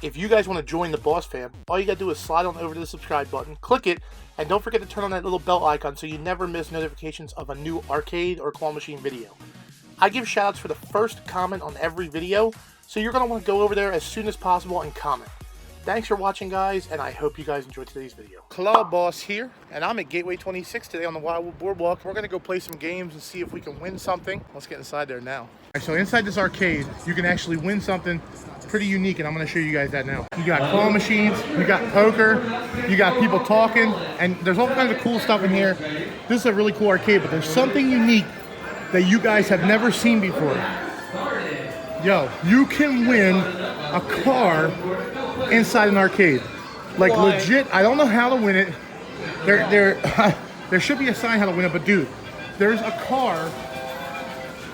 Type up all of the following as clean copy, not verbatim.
If you guys want to join the Boss Fam, all you gotta do is slide on over to the subscribe button, click it, and don't forget to turn on that little bell icon so you never miss notifications of a new arcade or claw machine video. I give shoutouts for the first comment on every video, so you're going to want to go over there as soon as possible and comment. Thanks for watching, guys, and I hope you guys enjoyed today's video. Clawboss here, and I'm at Gateway 26 today on the Wildwood Boardwalk. We're going to go play some games and see if we can win something. Let's get inside there now. All right, so inside this arcade, you can actually win something pretty unique, and I'm going to show you guys that now. You got claw machines, you got poker, you got people talking, and there's all kinds of cool stuff in here. This is a really cool arcade, but there's something unique that you guys have never seen before. Yo, you can win a car inside an arcade. Like, legit, I don't know how to win it. There should be a sign how to win it, but dude, there's a car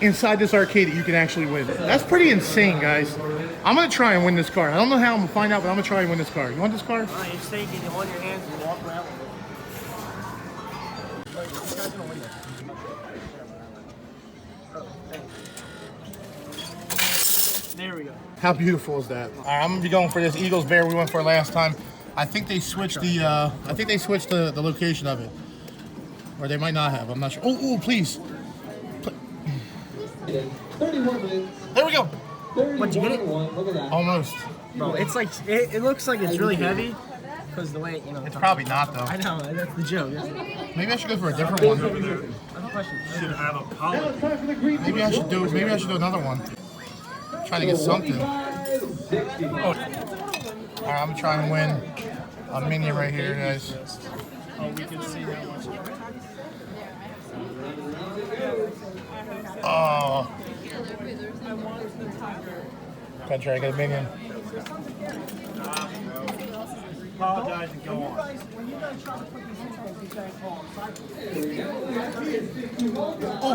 inside this arcade that you can actually win. That's pretty insane, guys. I'm gonna try and win this car. I don't know how I'm gonna find out, but I'm gonna try and win this car. You want this car? You just take it, you hold your hands and walk around with it. There we go. How beautiful is that? All right, I'm gonna be going for this Eagles Bear we went for last time. I think they switched the location of it, or they might not have. I'm not sure. Oh, please. 31 minutes. There we go. What'd you get it? Look at that. Almost. Bro, it's like, it looks like it's really heavy, because the way, you know. It's probably not though. I know, that's the joke, isn't it? Maybe I should go for a different one. I have a question. Should have a collar. Maybe I should do another one. Trying to get something. Oh. All right, I'm gonna try and win a minion right here, guys. Oh, we can see that much. Oh. Gotta try to get a minion. Apologize and go on. Oh.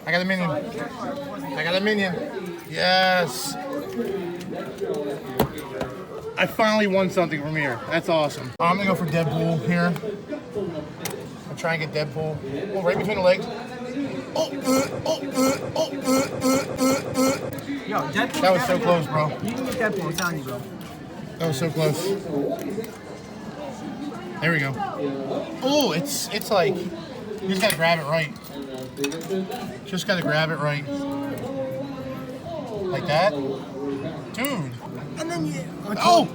I got a minion. I got a minion. Yes. I finally won something from here. That's awesome. I'm gonna go for Deadpool here. I'll try and get Deadpool. Oh, right between the legs. Yo, Deadpool. That was so close, bro. You can get Deadpool, I'm telling you, bro. That was so close. There we go. Oh, it's like, you just gotta grab it right. Just gotta grab it right. Like that. Dude. And then you... Oh!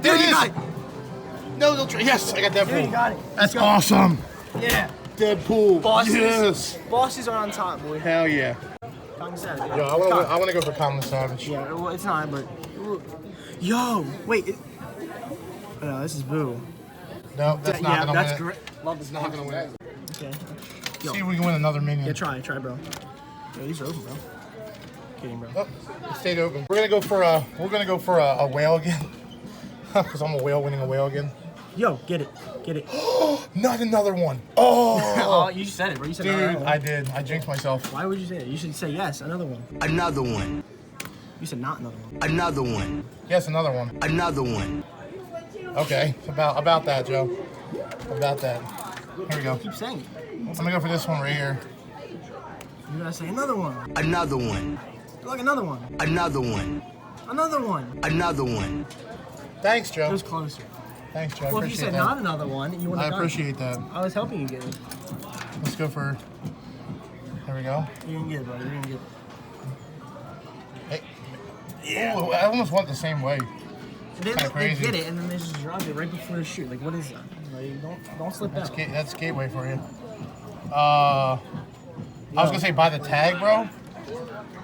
There it you is! got it. No, don't try. Yes, I got Deadpool. There you got it. That's awesome. Yeah. Deadpool. Bosses. Yes. Bosses are on top, boy. Hell yeah. Common Savage. Yo, I wanna go for Common Savage. Yeah, well, it's not, but... Yo, wait. No, this is Boo. No, that's not gonna that's win great. Love this. It's not gonna win it. Okay. See if we can win another minion. Yeah, try, bro. Yo, these are open, bro. Kidding, bro. Oh, it stayed open. We're gonna go for a whale again. Because I'm a whale winning a whale again. Yo, get it. Not another one. Oh, you said it, bro. You said dude, another one. I did. I jinxed myself. Why would you say that? You should say yes, another one. Another one. You said not another one. Another one. Yes, another one. Another one. Okay, about that, Joe. About that. Here we go. Keep saying it. I'm gonna go for this one right here. You gotta say another one. Another one. Like another one. Another one. Another one. Another one. Thanks, It Joe. was closer. Thanks, Joe. I Well, if you appreciate said that. not another one, you would I have appreciate that. I was helping you get it. Let's go for. There we go. You're gonna get it, bro. You're gonna get it. Hey. Yeah. Oh, I almost went the same way. They Kinda crazy. get it, and then they just drop it right before the shoot. Like, what is that? Like, don't slip out. That's gateway for you. I was gonna say buy the tag, bro.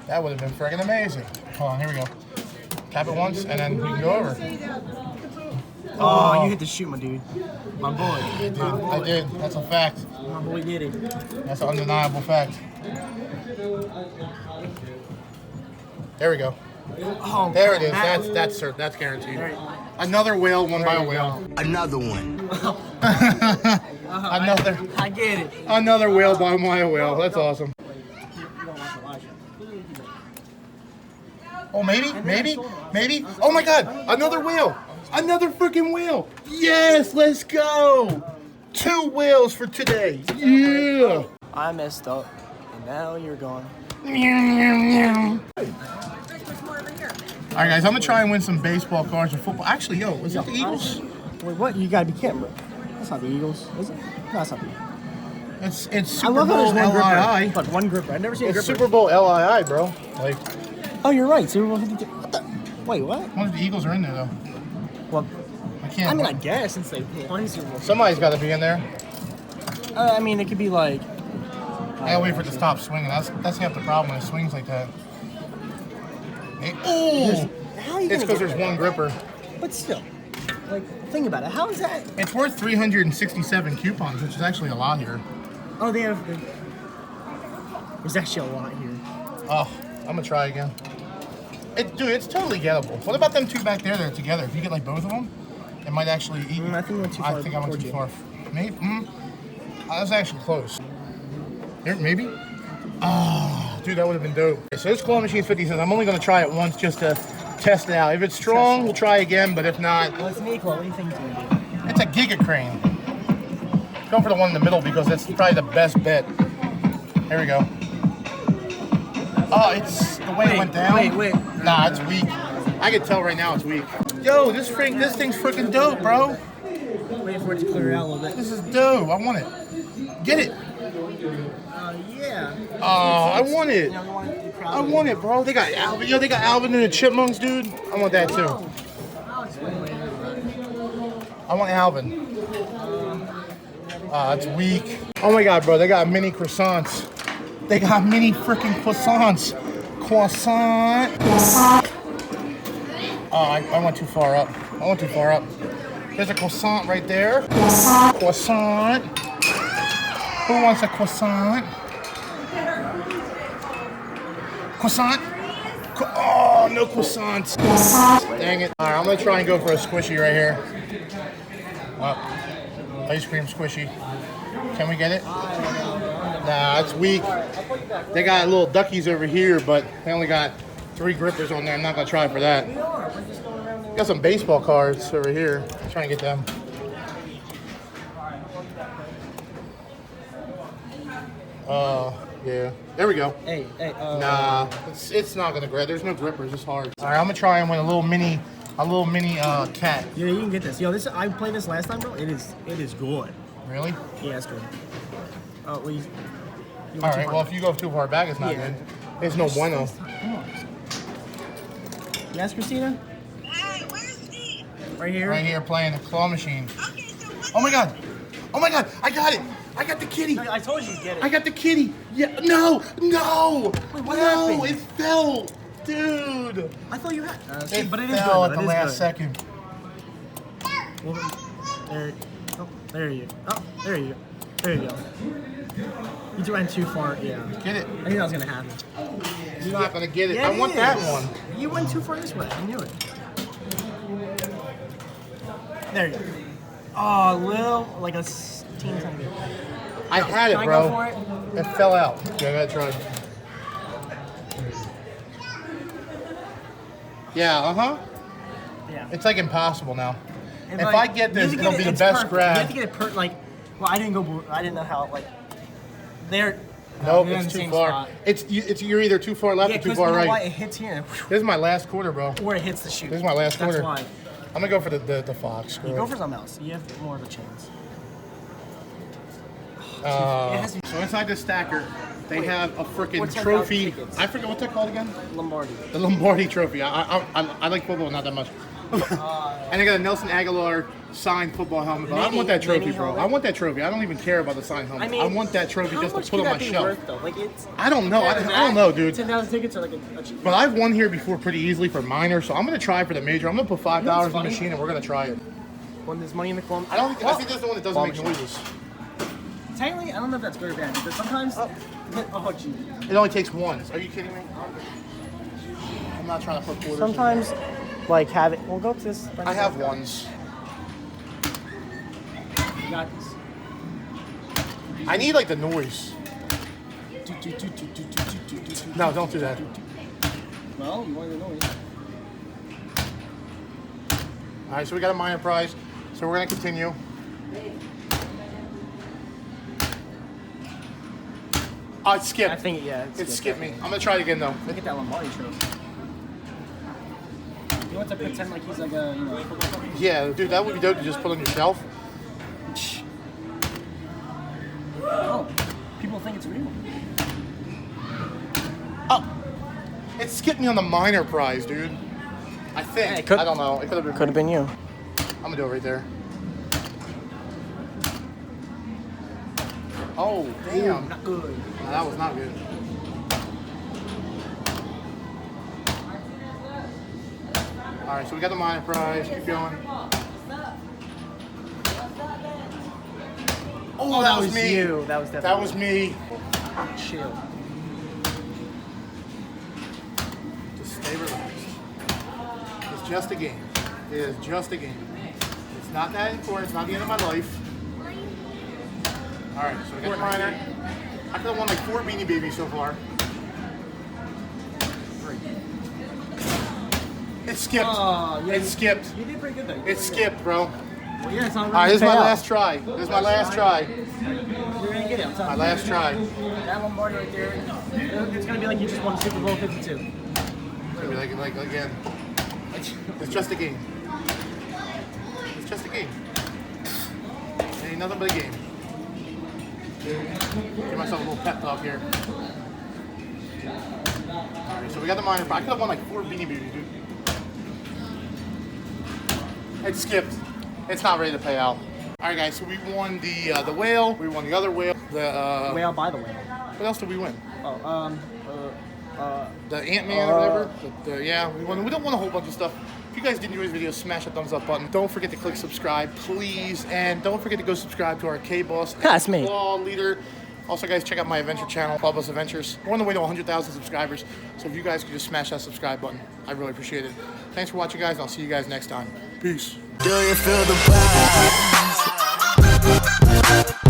That would have been friggin' amazing. Hold on, here we go. Tap it once, and then we can go over. Oh, you hit the shoot, my dude. My boy. I did. That's a fact. My boy did it. That's an undeniable fact. There we go. Oh, There it is. That's guaranteed. Another whale won by a whale. Another one. Another I get it. another whale by a whale. That's awesome. Oh, maybe. Oh my God! Another whale. Another freaking whale. Yes, let's go. 2 whales for today. Yeah. I messed up, and now you're gone. All right, guys, I'm gonna try and win some baseball cards or football. Actually, yo, was it the Eagles? Wait, what? You gotta be kidding, bro. That's not the Eagles, is it? No, that's not the Eagles. It's I Super love how Bowl there's one LII. gripper. Look, one gripper. I've never seen a It's gripper. Super Bowl LII, bro. Like, Oh, you're right. Super Bowl 52. What the? Wait, what? one of the Eagles are in there though. Well, I can't. I mean, I guess since they won Super Bowl. Somebody's got to be in there. I mean, it could be like. I gotta wait for it to stop swinging. That's half the problem when it swings like that. Hey, oh! How are you It's gonna because there's get one gripper. that? But still, like, think about it. How is that? It's worth 367 coupons, which is actually a lot here. Oh, they have. There's actually a lot here. Oh, I'm gonna try again. Dude, it's totally gettable. What about them two back there that are together? If you get like both of them, it might actually eat. I think I went too far. I think I went towards too you. far. Maybe. That was actually close. Here, maybe. Oh, dude, that would have been dope. Okay, so this Claw Machine 50 says I'm only gonna try it once just to test it out. If it's strong, we'll try again. But if not, Well, it's an equal. What do you think it's gonna do? it's a Giga Crane. Go for the one in the middle because that's probably the best bet. Here we go. Oh, it's the way it went down. Wait. Nah, it's weak. I can tell right now it's weak. Yo, this thing's freaking dope, bro. Wait for it to clear out a little bit. This is dope. I want it. Get it. Yeah. Oh, I want it. You know, you want it to be proud I of want it, bro. They got Alvin. Yo, they got Alvin and the Chipmunks, dude. I want that too. I want Alvin. It's weak. Oh my God, bro. They got mini croissants. They got mini freaking croissants. Croissant. Oh, I went too far up. There's a croissant right there. Croissant. Who wants a croissant? Croissant? Oh, no croissants. Dang it. All right, I'm going to try and go for a squishy right here. Ice cream squishy. Can we get it? Nah, it's weak. They got little duckies over here, but they only got 3 grippers on there. I'm not going to try for that. Got some baseball cards over here. I'm trying to get them. Yeah. There we go. Hey. Nah, it's not gonna grab. There's no grippers. It's hard. All right, I'm gonna try and win a little mini cat. Yeah, you can get this. Yo, I played this last time, bro. It is good. Really? Yeah, it's good. Oh, well, you All right. Well, if you go too far back, it's not Yeah. good. It's no bueno. Come on. Yes, Christina? Hi, where's Steve? Right here? Right here playing the claw machine. Okay, so what? Oh my god! Oh my god! I got it! I got the kitty! I told you to get it. I got the kitty! Yeah! No! No! Wait, what no! happened? It fell, dude! I thought you had. It But it is fell good. at the last second. Well, there you go. Oh, there you go. There you go. You went too far. Yeah. Get it? I think that was gonna happen. You're not gonna get it. Yeah, I want it that is. one. You went too far this way. I knew it. There you go. Oh, little, like a teeny tiny bit. I had it, Can I bro. go for it? It fell out. Yeah, I gotta try. Yeah, Yeah. It's like impossible now. And, if like, I get you have this, to it'll get be it- the it's best perfect. You grab. have to get it well, I didn't go. I didn't know how like. There. Nope, they're in it's the too same far. spot. You're either too far left Yeah, or too because far you know right. why it hits here, This is my last quarter, bro. where it hits the shoe. This is my last quarter. That's why. I'm gonna go for the fox. You go for something else. You have more of a chance. It has to be So inside the stacker, they have a freaking what's that trophy. called? Tickets. I forget what's that called again. Lombardi. The Lombardi Trophy. I like football, not that much. And I got a Nelson Aguilar signed football helmet. But I want that trophy, mini bro. helmet? I want that trophy. I don't even care about the signed helmet. I want that trophy how just to much put could on my that be shelf. worth, though? Like it's. I don't know. I don't know, dude. 10,000 tickets are like a cheap. But I've won here before pretty easily for minor, so I'm gonna try for the major. I'm gonna put $5 in the funny? machine and we're gonna try it. When there's money in the club. I think that's the one that doesn't make noises. Technically, I don't know if that's good or bad because sometimes. Oh, gee. It only takes one. Are you kidding me? I'm not trying to put quarters. Sometimes, like have it. We'll go to this. I have ones. You got this. I need like the noise. No, don't do that. Well, you want the noise. All right, so we got a minor prize. So we're gonna continue. Oh, it skipped. I think It skipped me. I'm gonna try it again though. Look at that Lombardi trophy. You want to pretend like he's like a, you know, football player? Yeah, dude, that would be dope to just put on your shelf. Oh, people think it's real. Oh, it skipped me on the minor prize, dude. I think. Yeah, it could- I don't know. It could have been. Could have been you. I'm gonna do it right there. Oh, damn. Not good. No, that was not good. All right, so we got the minor prize. Keep going. Oh, that was me. You. That was definitely That was me. chill. Just stay relaxed. It's just a game. It is just a game. It's not that important. It's not the end of my life. All right, so we got the minor. I could have won like 4 Beanie Babies so far. It skipped. Oh, yeah, It skipped. You did pretty good though. It skipped, bro. Well, yeah, it's not All right, this is my last try. This is my last try. You're gonna get it. I'm telling My you. last try. That Lombardi right there. It's gonna be like you just won Super Bowl 52. It's gonna be like again. It's just a game. It's just a game. It ain't nothing but a game. Give myself a little pep talk here. Alright, so we got the minor. I could have won like 4 Beanie Babies, dude. It skipped. It's not ready to pay out. Alright guys, so we won the whale, we won the other whale, the Whale by the whale. what else did we win? Oh, The Ant-Man or whatever. Yeah, we won. We don't want a whole bunch of stuff. If you guys did enjoy this video, smash that thumbs up button. Don't forget to click subscribe, please. And don't forget to go subscribe to our K-Boss. That's me. Claw Leader. Also, guys, check out my adventure channel, Clawboss Adventures. We're on the way to 100,000 subscribers. So if you guys could just smash that subscribe button, I really appreciate it. Thanks for watching, guys, and I'll see you guys next time. Peace. Do you feel the vibes?